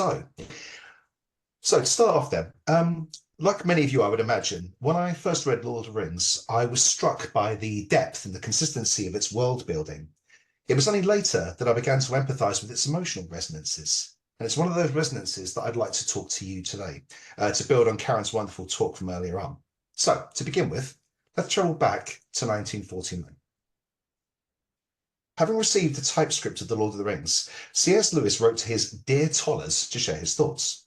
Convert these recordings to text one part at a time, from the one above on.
So, so to start off then, like many of you, I would imagine, when I first read Lord of the Rings, I was struck by the depth and the consistency of its world building. It was only later that I began to empathise with its emotional resonances. And it's one of those resonances that I'd like to talk to you today, to build on Karen's wonderful talk from earlier on. So, to begin with, let's travel back to 1949. Having received the typescript of The Lord of the Rings, C.S. Lewis wrote to his dear Tollers to share his thoughts.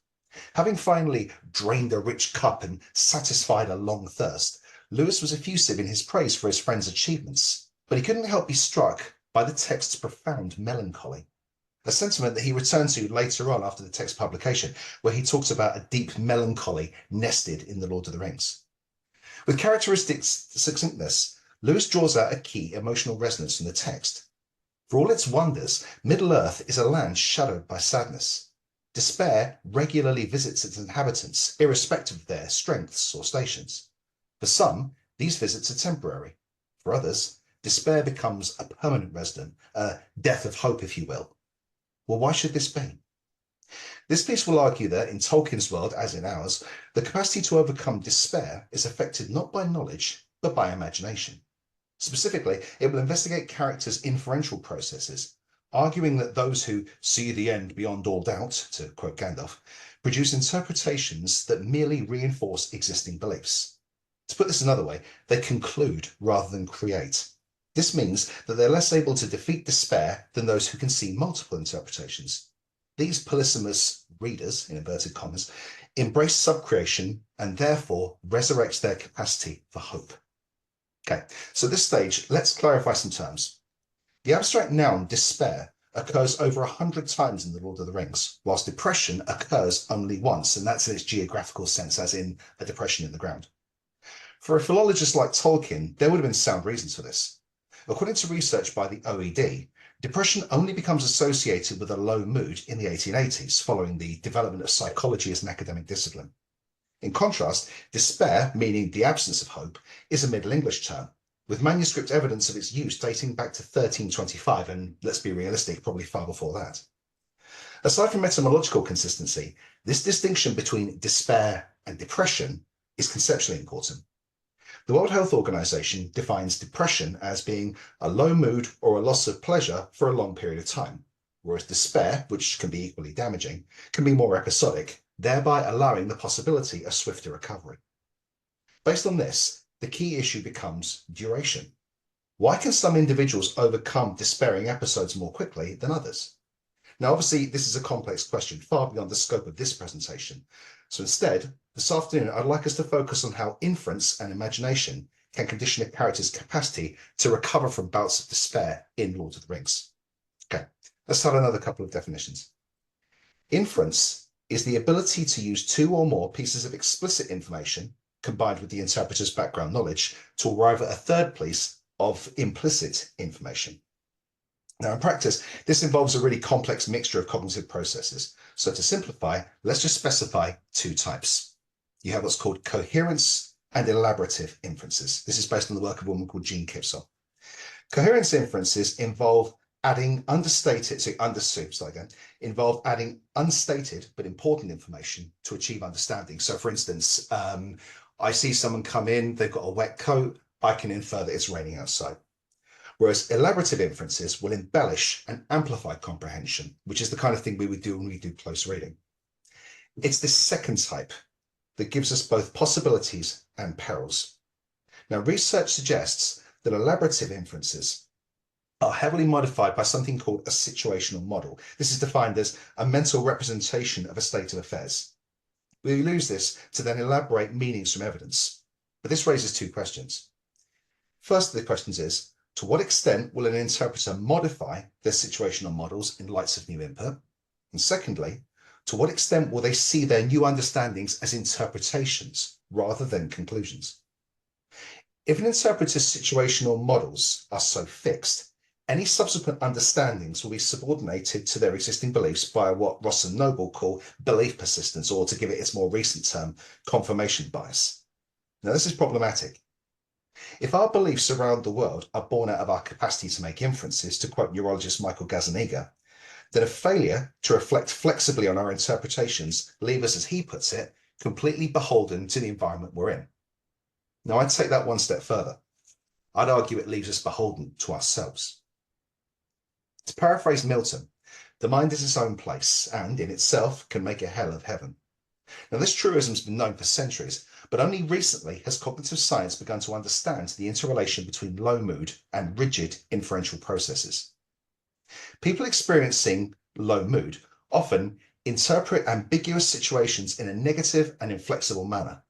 Having finally drained a rich cup and satisfied a long thirst, Lewis was effusive in his praise for his friend's achievements, but he couldn't help be struck by the text's profound melancholy, a sentiment that he returned to later on after the text publication, where he talks about a deep melancholy nested in The Lord of the Rings. With characteristic succinctness, Lewis draws out a key emotional resonance from the text. For all its wonders, Middle-earth is a land shadowed by sadness. Despair regularly visits its inhabitants, irrespective of their strengths or stations. For some, these visits are temporary. For others, despair becomes a permanent resident, a death of hope, if you will. Well, why should this be? This piece will argue that, in Tolkien's world, as in ours, the capacity to overcome despair is affected not by knowledge, but by imagination. Specifically, it will investigate characters' inferential processes, arguing that those who see the end beyond all doubt, to quote Gandalf, produce interpretations that merely reinforce existing beliefs. To put this another way, they conclude rather than create. This means that they're less able to defeat despair than those who can see multiple interpretations. These polysemous readers, in inverted commas, embrace subcreation and therefore resurrect their capacity for hope. Okay, so at this stage, let's clarify some terms. The abstract noun despair occurs over 100 times in The Lord of the Rings, whilst depression occurs only once, and that's in its geographical sense, as in a depression in the ground. For a philologist like Tolkien, there would have been sound reasons for this. According to research by the OED, depression only becomes associated with a low mood in the 1880s, following the development of psychology as an academic discipline. In contrast, despair, meaning the absence of hope, is a Middle English term, with manuscript evidence of its use dating back to 1325, and let's be realistic, probably far before that. Aside from etymological consistency, this distinction between despair and depression is conceptually important. The World Health Organization defines depression as being a low mood or a loss of pleasure for a long period of time, whereas despair, which can be equally damaging, can be more episodic, thereby allowing the possibility of swifter recovery. Based on this, the key issue becomes duration. Why can some individuals overcome despairing episodes more quickly than others? Now, obviously, this is a complex question, far beyond the scope of this presentation. So instead, this afternoon, I'd like us to focus on how inference and imagination can condition a character's capacity to recover from bouts of despair in Lord of the Rings. Okay, let's start another couple of definitions. Inference is the ability to use two or more pieces of explicit information, combined with the interpreter's background knowledge, to arrive at a third piece of implicit information. Now, in practice, this involves a really complex mixture of cognitive processes. So to simplify, let's just specify two types. You have what's called coherence and elaborative inferences. This is based on the work of a woman called Jean Kipsel. Coherence inferences involve adding unstated but important information to achieve understanding. So for instance, I see someone come in, they've got a wet coat, I can infer that it's raining outside. Whereas elaborative inferences will embellish and amplify comprehension, which is the kind of thing we would do when we do close reading. It's this second type that gives us both possibilities and perils. Now, research suggests that elaborative inferences are heavily modified by something called a situational model. This is defined as a mental representation of a state of affairs. We use this to then elaborate meanings from evidence. But this raises two questions. First of the questions is, to what extent will an interpreter modify their situational models in light of new input? And secondly, to what extent will they see their new understandings as interpretations rather than conclusions? If an interpreter's situational models are so fixed, any subsequent understandings will be subordinated to their existing beliefs via what Ross and Noble call belief persistence, or to give it its more recent term, confirmation bias. Now, this is problematic. If our beliefs around the world are born out of our capacity to make inferences, to quote neurologist Michael Gazzaniga, then a failure to reflect flexibly on our interpretations leave us, as he puts it, completely beholden to the environment we're in. Now, I'd take that one step further. I'd argue it leaves us beholden to ourselves. To paraphrase Milton, the mind is its own place and, in itself, can make a hell of heaven. Now, this truism has been known for centuries, but only recently has cognitive science begun to understand the interrelation between low mood and rigid inferential processes. People experiencing low mood often interpret ambiguous situations in a negative and inflexible manner.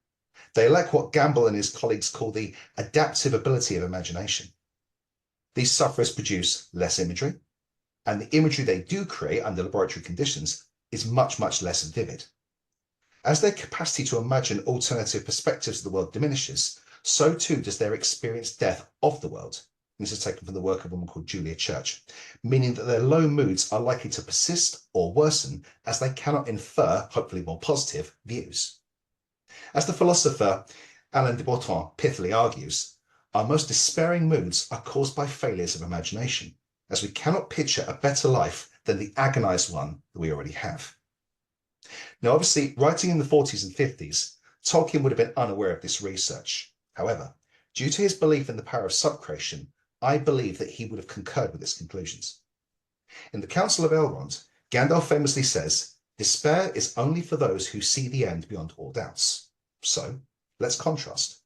They lack what Gamble and his colleagues call the adaptive ability of imagination. These sufferers produce less imagery, and the imagery they do create under laboratory conditions is much, much less vivid. As their capacity to imagine alternative perspectives of the world diminishes, so too does their experienced death of the world. This is taken from the work of a woman called Julia Church, meaning that their low moods are likely to persist or worsen as they cannot infer, hopefully more positive, views. As the philosopher Alain de Botton pithily argues, our most despairing moods are caused by failures of imagination, as we cannot picture a better life than the agonized one that we already have. Now, obviously, writing in the 40s and 50s, Tolkien would have been unaware of this research. However, due to his belief in the power of subcreation, I believe that he would have concurred with its conclusions. In the Council of Elrond, Gandalf famously says, "Despair is only for those who see the end beyond all doubts." So, let's contrast.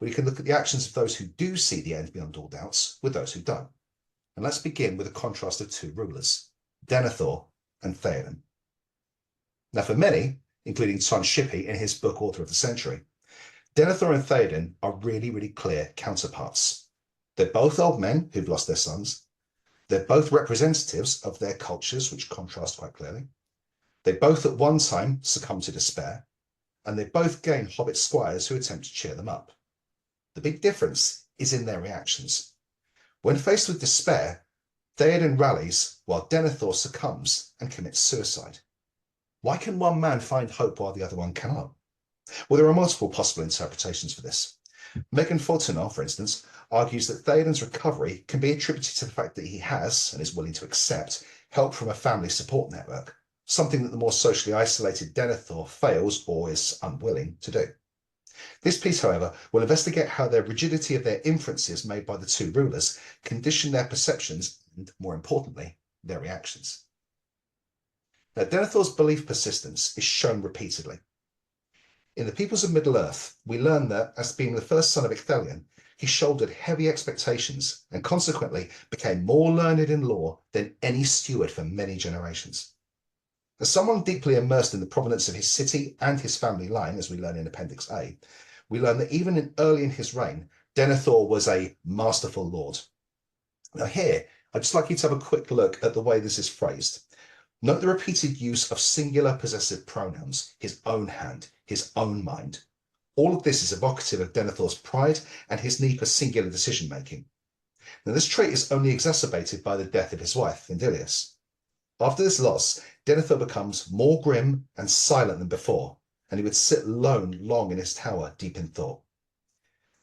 We can look at the actions of those who do see the end beyond all doubts with those who don't. And let's begin with a contrast of two rulers, Denethor and Theoden. Now, for many, including Ton Shippey in his book Author of the Century, Denethor and Theoden are really, really clear counterparts. They're both old men who've lost their sons. They're both representatives of their cultures, which contrast quite clearly. They both at one time succumb to despair, and they both gain hobbit squires who attempt to cheer them up. The big difference is in their reactions. When faced with despair, Theoden rallies while Denethor succumbs and commits suicide. Why can one man find hope while the other one cannot? Well, there are multiple possible interpretations for this. Megan Fortunoff, for instance, argues that Theoden's recovery can be attributed to the fact that he has, and is willing to accept, help from a family support network, something that the more socially isolated Denethor fails or is unwilling to do. This piece, however, will investigate how the rigidity of their inferences made by the two rulers condition their perceptions and, more importantly, their reactions. Now, Denethor's belief persistence is shown repeatedly. In the Peoples of Middle-earth, we learn that, as being the first son of Icthelion, he shouldered heavy expectations and consequently became more learned in law than any steward for many generations. As someone deeply immersed in the provenance of his city and his family line, as we learn in Appendix A, we learn that even early in his reign, Denethor was a masterful lord. Now here, I'd just like you to have a quick look at the way this is phrased. Note the repeated use of singular possessive pronouns, his own hand, his own mind. All of this is evocative of Denethor's pride and his need for singular decision-making. Now, this trait is only exacerbated by the death of his wife, Findilius. After this loss, Denethor becomes more grim and silent than before, and he would sit alone long in his tower, deep in thought.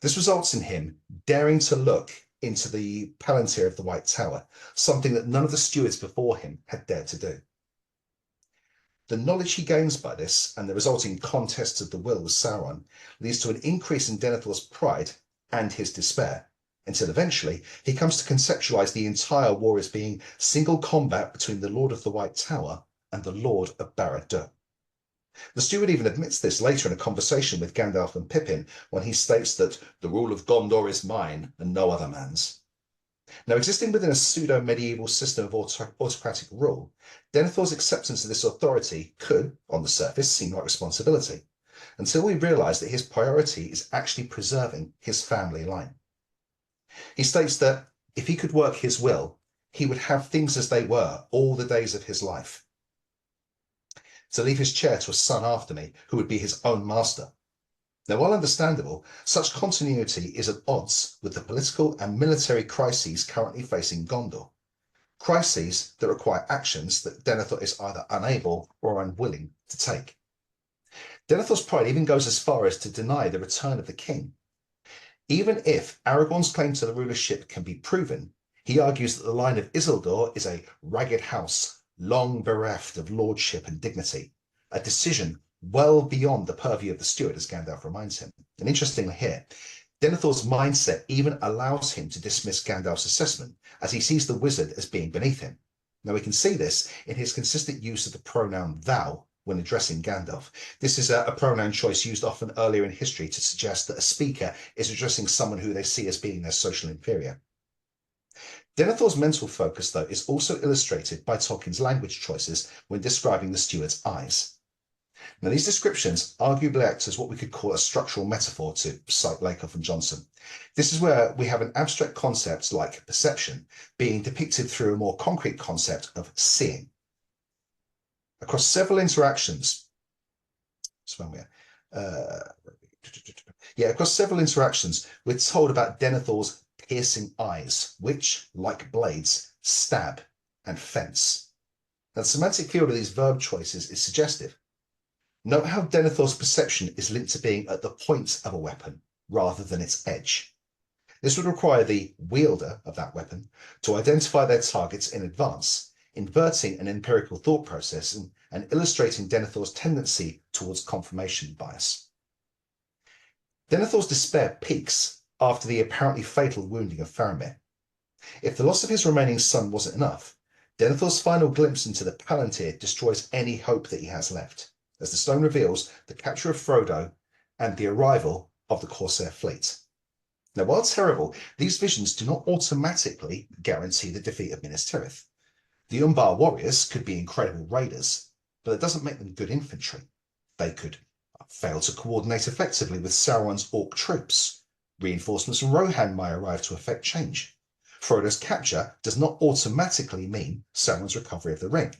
This results in him daring to look into the palantir of the White Tower, something that none of the stewards before him had dared to do. The knowledge he gains by this and the resulting contests of the will with Sauron leads to an increase in Denethor's pride and his despair, until eventually he comes to conceptualize the entire war as being single combat between the Lord of the White Tower and the Lord of Barad-dûr. The steward even admits this later in a conversation with Gandalf and Pippin when he states that the rule of Gondor is mine and no other man's. Now, existing within a pseudo-medieval system of autocratic rule, Denethor's acceptance of this authority could, on the surface, seem like responsibility, until we realise that his priority is actually preserving his family line. He states that if he could work his will, he would have things as they were all the days of his life. To leave his chair to a son after me who would be his own master. Now, while understandable, such continuity is at odds with the political and military crises currently facing Gondor. Crises that require actions that Denethor is either unable or unwilling to take. Denethor's pride even goes as far as to deny the return of the king. Even if Aragorn's claim to the rulership can be proven, he argues that the line of Isildur is a ragged house long bereft of lordship and dignity, a decision well beyond the purview of the steward, as Gandalf reminds him. And interestingly here, Denethor's mindset even allows him to dismiss Gandalf's assessment, as he sees the wizard as being beneath him. Now we can see this in his consistent use of the pronoun thou when addressing Gandalf. This is a pronoun choice used often earlier in history to suggest that a speaker is addressing someone who they see as being their social inferior. Denethor's mental focus, though, is also illustrated by Tolkien's language choices when describing the steward's eyes. Now, these descriptions arguably act as what we could call a structural metaphor, to cite Lakoff and Johnson. This is where we have an abstract concept like perception being depicted through a more concrete concept of seeing. Across several interactions, across several interactions, we're told about Denethor's piercing eyes, which, like blades, stab and fence. Now, the semantic field of these verb choices is suggestive. Note how Denethor's perception is linked to being at the point of a weapon rather than its edge. This would require the wielder of that weapon to identify their targets in advance, inverting an empirical thought process and illustrating Denethor's tendency towards confirmation bias. Denethor's despair peaks after the apparently fatal wounding of Faramir. If the loss of his remaining son wasn't enough, Denethor's final glimpse into the Palantir destroys any hope that he has left, as the stone reveals the capture of Frodo and the arrival of the Corsair fleet. Now, while terrible, these visions do not automatically guarantee the defeat of Minas Tirith. The Umbar warriors could be incredible raiders, but that doesn't make them good infantry. They could fail to coordinate effectively with Sauron's orc troops. Reinforcements from Rohan might arrive to effect change. Frodo's capture does not automatically mean Sauron's recovery of the ring.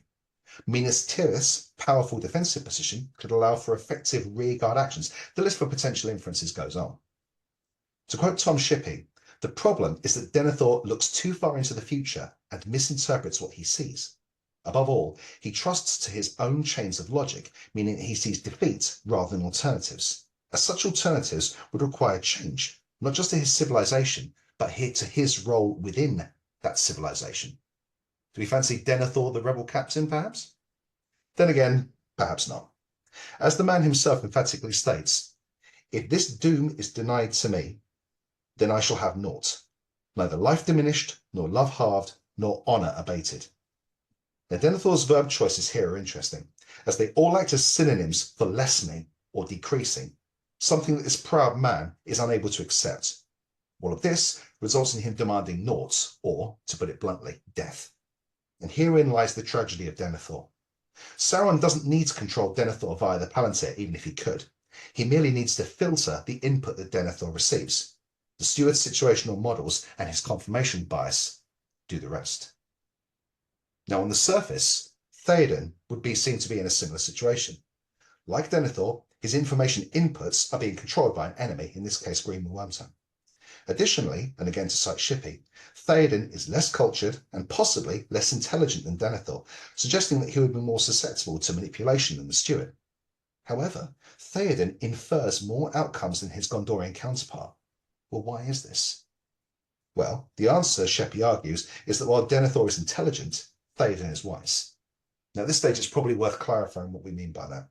Minas Tirith's powerful defensive position could allow for effective rearguard actions. The list for potential inferences goes on. To quote Tom Shippey, the problem is that Denethor looks too far into the future and misinterprets what he sees. Above all, he trusts to his own chains of logic, meaning that he sees defeat rather than alternatives, as such alternatives would require change, not just to his civilization, but to his role within that civilization. Do we fancy Denethor the rebel captain, perhaps? Then again, perhaps not. As the man himself emphatically states, if this doom is denied to me, then I shall have naught, neither life diminished, nor love halved, nor honour abated. Now, Denethor's verb choices here are interesting, as they all act as synonyms for lessening or decreasing, something that this proud man is unable to accept. All of this results in him demanding naught, or, to put it bluntly, death. And herein lies the tragedy of Denethor. Sauron doesn't need to control Denethor via the Palantir, even if he could. He merely needs to filter the input that Denethor receives. The steward's situational models and his confirmation bias do the rest. Now, on the surface, Theoden would be seen to be in a similar situation. Like Denethor, his information inputs are being controlled by an enemy, in this case Greenwood Wormtongue. Additionally, and again to cite Shippey, Theoden is less cultured and possibly less intelligent than Denethor, suggesting that he would be more susceptible to manipulation than the steward. However, Theoden infers more outcomes than his Gondorian counterpart. Well, why is this? Well, the answer, Shippey argues, is that while Denethor is intelligent, Theoden is wise. Now, at this stage, it's probably worth clarifying what we mean by that.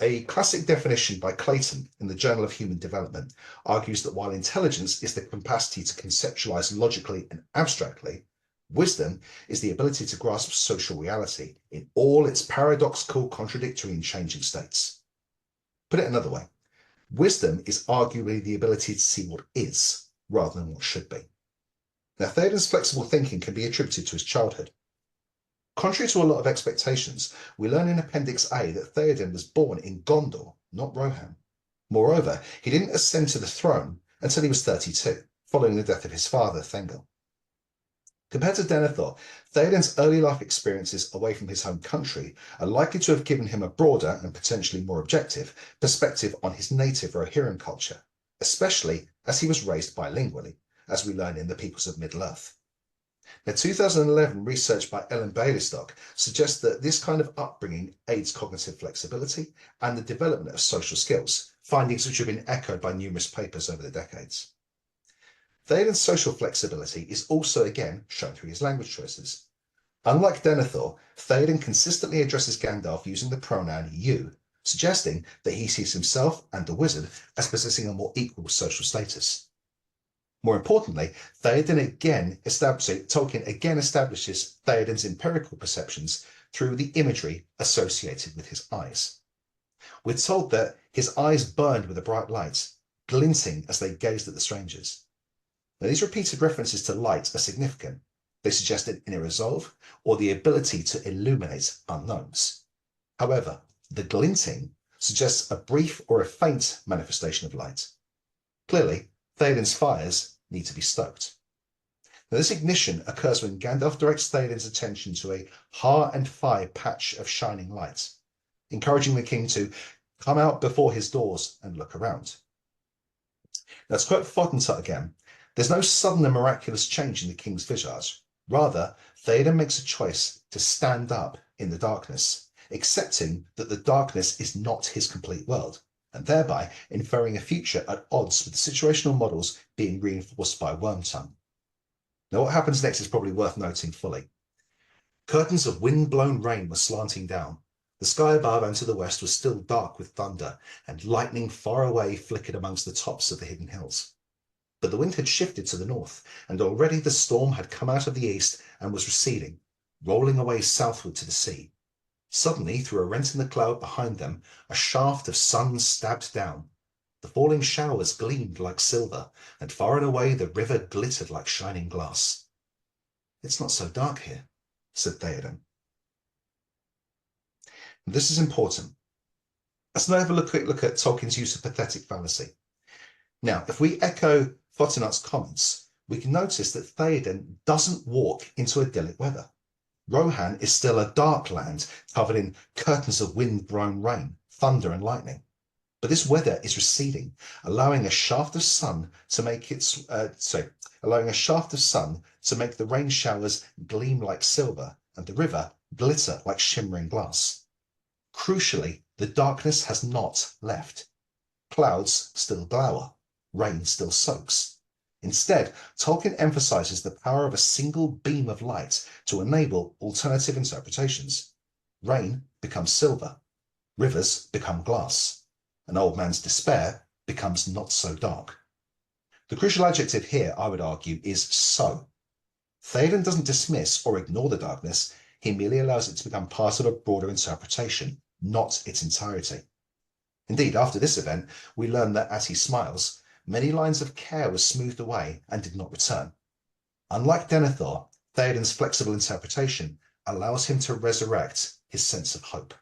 A classic definition by Clayton in the Journal of Human Development argues that while intelligence is the capacity to conceptualize logically and abstractly, wisdom is the ability to grasp social reality in all its paradoxical, contradictory, and changing states. Put it another way, wisdom is arguably the ability to see what is rather than what should be. Now, Theoden's flexible thinking can be attributed to his childhood. Contrary to a lot of expectations, we learn in Appendix A that Theoden was born in Gondor, not Rohan. Moreover, he didn't ascend to the throne until he was 32, following the death of his father, Thengel. Compared to Denethor, Theoden's early life experiences away from his home country are likely to have given him a broader and potentially more objective perspective on his native Rohirrim culture, especially as he was raised bilingually, as we learn in The Peoples of Middle-earth. Now, 2011 research by Ellen Baileystock suggests that this kind of upbringing aids cognitive flexibility and the development of social skills, findings which have been echoed by numerous papers over the decades. Theoden's social flexibility is also again shown through his language choices. Unlike Denethor, Theoden consistently addresses Gandalf using the pronoun you, suggesting that he sees himself and the wizard as possessing a more equal social status. More importantly, Tolkien again establishes Theoden's empirical perceptions through the imagery associated with his eyes. We're told that his eyes burned with a bright light, glinting as they gazed at the strangers. Now, these repeated references to light are significant. They suggest an inner resolve or the ability to illuminate unknowns. However, the glinting suggests a brief or a faint manifestation of light. Clearly, Theoden's fires need to be stoked. Now, this ignition occurs when Gandalf directs Theoden's attention to a Har and Phi patch of shining light, encouraging the king to come out before his doors and look around. Now, to quote Fodentot again, there's no sudden and miraculous change in the king's visage. Rather, Theoden makes a choice to stand up in the darkness, accepting that the darkness is not his complete world, and thereby inferring a future at odds with the situational models being reinforced by Wormtongue. Now, what happens next is probably worth noting fully. Curtains of wind-blown rain were slanting down. The sky above and to the west was still dark with thunder, and lightning far away flickered amongst the tops of the hidden hills. But the wind had shifted to the north, and already the storm had come out of the east and was receding, rolling away southward to the sea. Suddenly, through a rent in the cloud behind them, a shaft of sun stabbed down. The falling showers gleamed like silver, and far and away the river glittered like shining glass. "It's not so dark here," said Theoden. This is important. Let's now have a quick look at Tolkien's use of pathetic fallacy. Now, if we echo Fotenot's comments, we can notice that Theoden doesn't walk into idyllic weather. Rohan is still a dark land covered in curtains of wind-blown rain, thunder and lightning. But this weather is receding, allowing a shaft of sun to make the rain showers gleam like silver and the river glitter like shimmering glass. Crucially, the darkness has not left. Clouds still glower, rain still soaks. Instead, Tolkien emphasizes the power of a single beam of light to enable alternative interpretations. Rain becomes silver, rivers become glass. An old man's despair becomes not so dark. The crucial adjective here, I would argue, is so. Theoden doesn't dismiss or ignore the darkness, he merely allows it to become part of a broader interpretation, not its entirety. Indeed, after this event, we learn that as he smiles, many lines of care were smoothed away and did not return. Unlike Denethor, Theoden's flexible interpretation allows him to resurrect his sense of hope.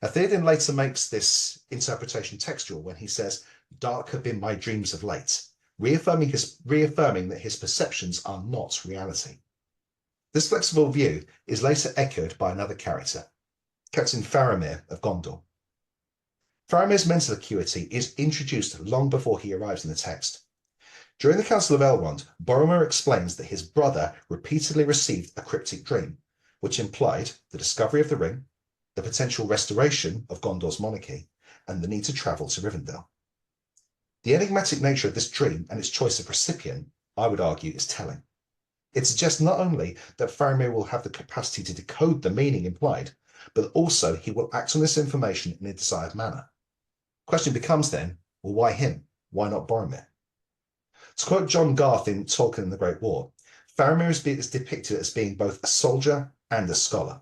Now, Theoden later makes this interpretation textual when he says, "Dark have been my dreams of late," reaffirming that his perceptions are not reality. This flexible view is later echoed by another character, Captain Faramir of Gondor. Faramir's mental acuity is introduced long before he arrives in the text. During the Council of Elrond, Boromir explains that his brother repeatedly received a cryptic dream, which implied the discovery of the ring, the potential restoration of Gondor's monarchy, and the need to travel to Rivendell. The enigmatic nature of this dream and its choice of recipient, I would argue, is telling. It suggests not only that Faramir will have the capacity to decode the meaning implied, but also he will act on this information in a desired manner. The question becomes then, well, why him? Why not Boromir? To quote John Garth in Tolkien and the Great War, Faramir is depicted as being both a soldier and a scholar.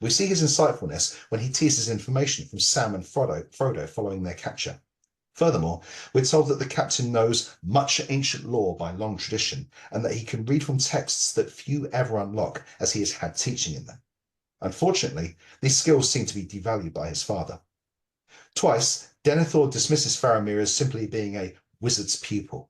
We see his insightfulness when he teases information from Sam and Frodo following their capture. Furthermore, we're told that the captain knows much ancient lore by long tradition, and that he can read from texts that few ever unlock as he has had teaching in them. Unfortunately, these skills seem to be devalued by his father. Twice, Denethor dismisses Faramir as simply being a wizard's pupil.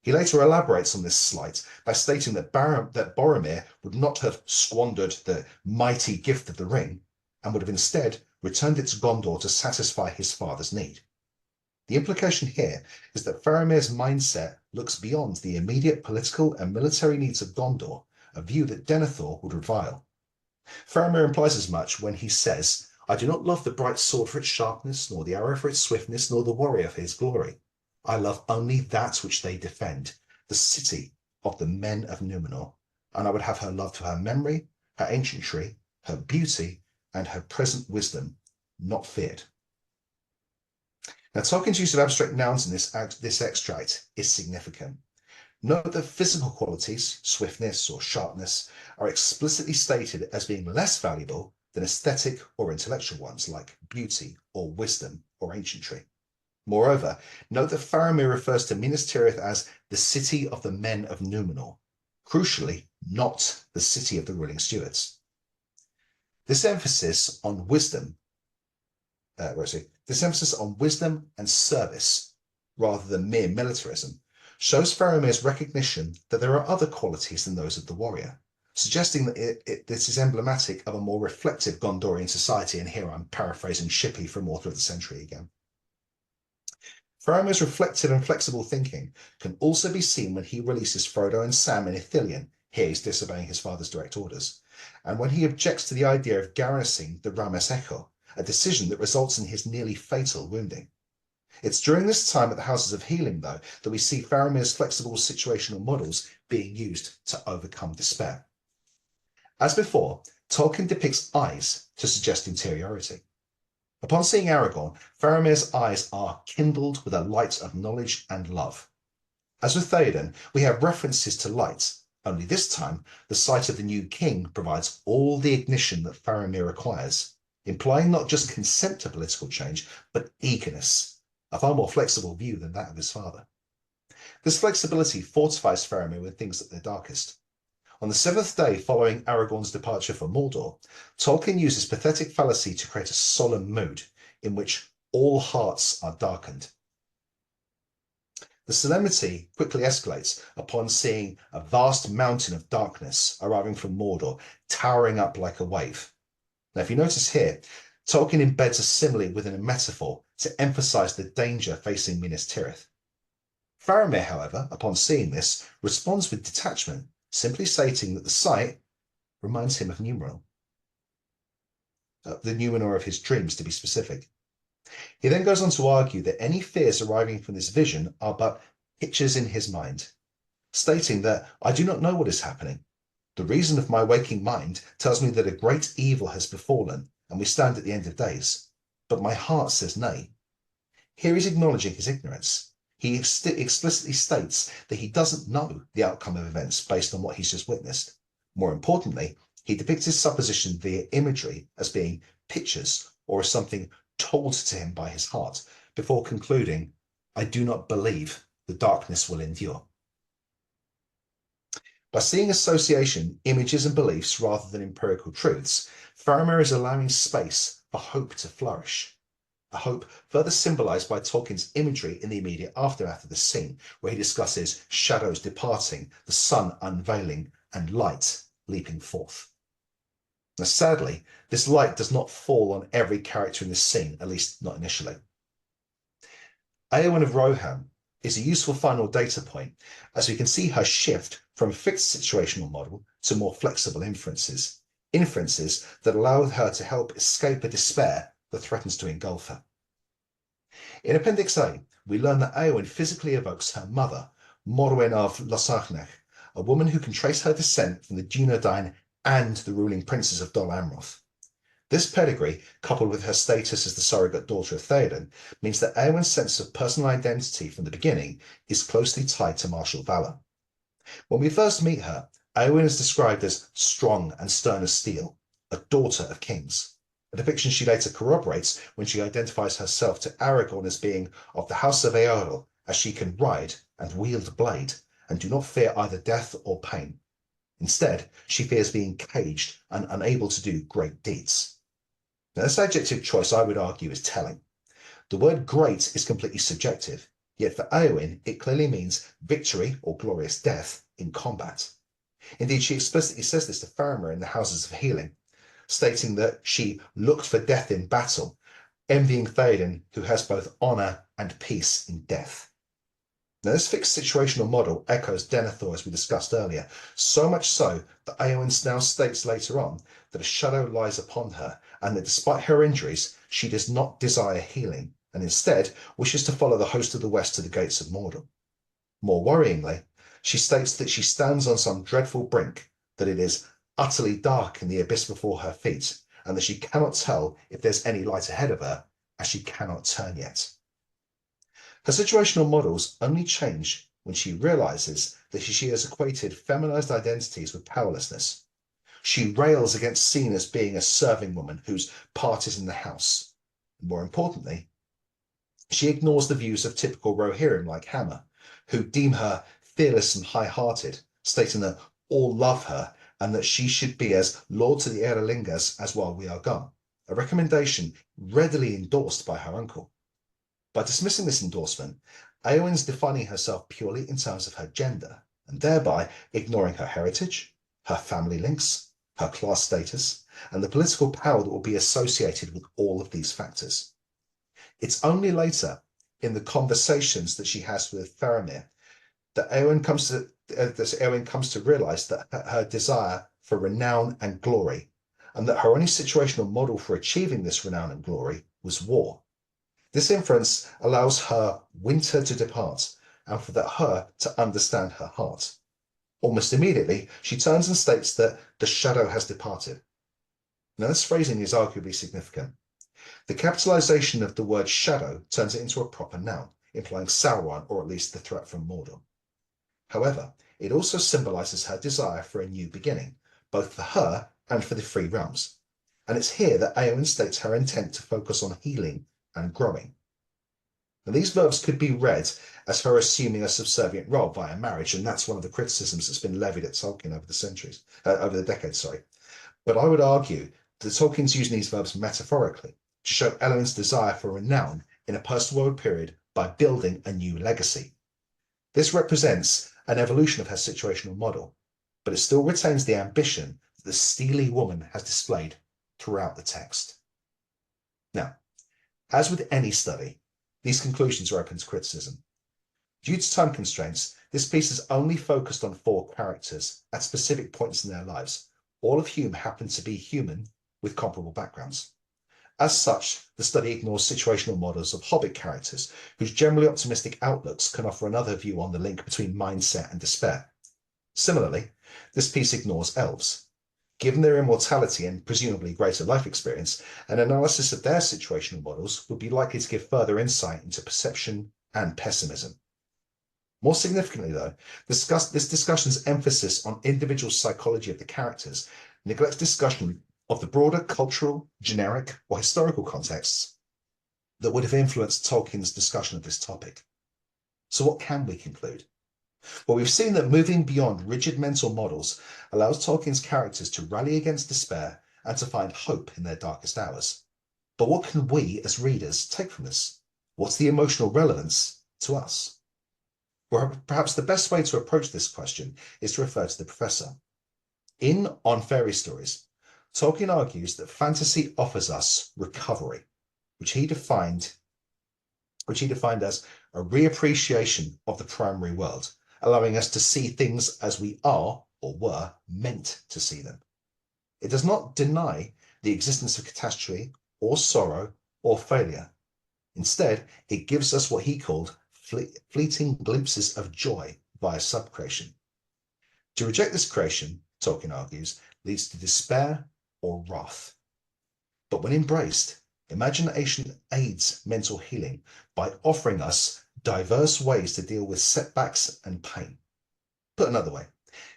He later elaborates on this slight by stating that Boromir would not have squandered the mighty gift of the ring, and would have instead returned it to Gondor to satisfy his father's need. The implication here is that Faramir's mindset looks beyond the immediate political and military needs of Gondor, a view that Denethor would revile. Faramir implies as much when he says, "I do not love the bright sword for its sharpness, nor the arrow for its swiftness, nor the warrior for his glory. I love only that which they defend, the city of the men of Numenor. and I would have her loved for her memory, her ancientry, her beauty, and her present wisdom, not feared. Now, Tolkien's use of abstract nouns in this extract is significant. Note that physical qualities, swiftness or sharpness, are explicitly stated as being less valuable than aesthetic or intellectual ones like beauty or wisdom or ancientry. Moreover, note that Faramir refers to Minas Tirith as the city of the men of Númenor, crucially, not the city of the ruling stewards. This emphasis on wisdom, and service, rather than mere militarism, shows Faramir's recognition that there are other qualities than those of the warrior, suggesting that this is emblematic of a more reflective Gondorian society, and here I'm paraphrasing Shippey from Author of the Century again. Faramir's reflective and flexible thinking can also be seen when he releases Frodo and Sam in Ithilien. Here he's disobeying his father's direct orders, and when he objects to the idea of garrisoning the Rames Echo, a decision that results in his nearly fatal wounding. It's during this time at the Houses of Healing, though, that we see Faramir's flexible situational models being used to overcome despair. As before, Tolkien depicts eyes to suggest interiority. Upon seeing Aragorn, Faramir's eyes are kindled with a light of knowledge and love. As with Theoden, we have references to light, only this time the sight of the new king provides all the ignition that Faramir requires, implying not just consent to political change, but eagerness, a far more flexible view than that of his father. This flexibility fortifies Faramir when things at their darkest. On the seventh day following Aragorn's departure for Mordor, Tolkien uses pathetic fallacy to create a solemn mood in which all hearts are darkened. The solemnity quickly escalates upon seeing a vast mountain of darkness arriving from Mordor, towering up like a wave. Now, if you notice here, Tolkien embeds a simile within a metaphor to emphasize the danger facing Minas Tirith. Faramir, however, upon seeing this, responds with detachment, simply stating that the sight reminds him of Númenor. The Númenor of his dreams, to be specific. He then goes on to argue that any fears arriving from this vision are but pictures in his mind, stating that I do not know what is happening. The reason of my waking mind tells me that a great evil has befallen, and we stand at the end of days. But my heart says nay. Here he's acknowledging his ignorance. He explicitly states that he doesn't know the outcome of events based on what he's just witnessed. More importantly, he depicts his supposition via imagery as being pictures or as something told to him by his heart, before concluding, I do not believe the darkness will endure. By seeing association, images and beliefs rather than empirical truths, Faramir is allowing space for hope to flourish. A hope further symbolized by Tolkien's imagery in the immediate aftermath of the scene, where he discusses shadows departing, the sun unveiling, and light leaping forth. Now, sadly, this light does not fall on every character in this scene, at least not initially. Eowyn of Rohan is a useful final data point, as we can see her shift from a fixed situational model to more flexible inferences that allow her to help escape a despair that threatens to engulf her. In Appendix A, we learn that Eowyn physically evokes her mother, Morwen of Lossarnach, a woman who can trace her descent from the Dunedain and the ruling princes of Dol Amroth. This pedigree, coupled with her status as the surrogate daughter of Theoden, means that Eowyn's sense of personal identity from the beginning is closely tied to martial valor. When we first meet her, Eowyn is described as strong and stern as steel, a daughter of kings, a depiction she later corroborates when she identifies herself to Aragorn as being of the House of Eorl, as she can ride and wield a blade, and do not fear either death or pain. Instead, she fears being caged and unable to do great deeds. Now, this adjective choice, I would argue, is telling. The word great is completely subjective, yet for Eowyn, it clearly means victory or glorious death in combat. Indeed, she explicitly says this to Faramir in the Houses of Healing, stating that she looked for death in battle, envying Theoden, who has both honour and peace in death. Now, this fixed situational model echoes Denethor, as we discussed earlier, so much so that Eowyn now states later on that a shadow lies upon her, and that despite her injuries, she does not desire healing, and instead wishes to follow the host of the West to the gates of Mordor. More worryingly, she states that she stands on some dreadful brink, that it is utterly dark in the abyss before her feet, and that she cannot tell if there's any light ahead of her, as she cannot turn yet. Her situational models only change when she realizes that she has equated feminized identities with powerlessness. She rails against seen as being a serving woman whose part is in the house. More importantly, she ignores the views of typical Rohirrim like Hammer, who deem her fearless and high-hearted, stating that all love her and that she should be as lord to the Eorlingas as while we are gone, a recommendation readily endorsed by her uncle. By dismissing this endorsement, Eowyn's defining herself purely in terms of her gender, and thereby ignoring her heritage, her family links, her class status, and the political power that will be associated with all of these factors. It's only later, in the conversations that she has with Faramir, that Eowyn comes to realize that her desire for renown and glory, and that her only situational model for achieving this renown and glory was war. This inference allows her winter to depart, and for her to understand her heart. Almost immediately, she turns and states that the shadow has departed. Now, this phrasing is arguably significant. The capitalization of the word shadow turns it into a proper noun, implying Sauron, or at least the threat from Mordor. However, it also symbolizes her desire for a new beginning, both for her and for the Free Realms. And it's here that Eowyn states her intent to focus on healing and growing. Now, these verbs could be read as her assuming a subservient role via marriage, and that's one of the criticisms that's been levied at Tolkien over the decades. But I would argue that Tolkien's using these verbs metaphorically to show Eowyn's desire for renown in a post-war period by building a new legacy. This represents an evolution of her situational model, but it still retains the ambition that the steely woman has displayed throughout the text. Now, as with any study, these conclusions are open to criticism. Due to time constraints, this piece is only focused on 4 characters at specific points in their lives, all of whom happen to be human with comparable backgrounds. As such, the study ignores situational models of Hobbit characters, whose generally optimistic outlooks can offer another view on the link between mindset and despair. Similarly, this piece ignores elves. Given their immortality and presumably greater life experience, an analysis of their situational models would be likely to give further insight into perception and pessimism. More significantly, though, this discussion's emphasis on individual psychology of the characters neglects discussion of the broader cultural, generic, or historical contexts that would have influenced Tolkien's discussion of this topic. So what can we conclude? Well, we've seen that moving beyond rigid mental models allows Tolkien's characters to rally against despair and to find hope in their darkest hours. But what can we, as readers, take from this? What's the emotional relevance to us? Well, perhaps the best way to approach this question is to refer to the professor. In On Fairy Stories, Tolkien argues that fantasy offers us recovery, which he defined as a reappreciation of the primary world, allowing us to see things as we are or were meant to see them. It does not deny the existence of catastrophe or sorrow or failure. Instead, it gives us what he called fleeting glimpses of joy via subcreation. To reject this creation, Tolkien argues, leads to despair or wrath. But when embraced, imagination aids mental healing by offering us diverse ways to deal with setbacks and pain. Put another way,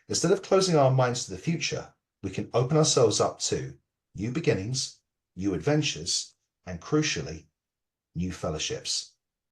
instead of closing our minds to the future, we can open ourselves up to new beginnings, new adventures, and crucially, new fellowships.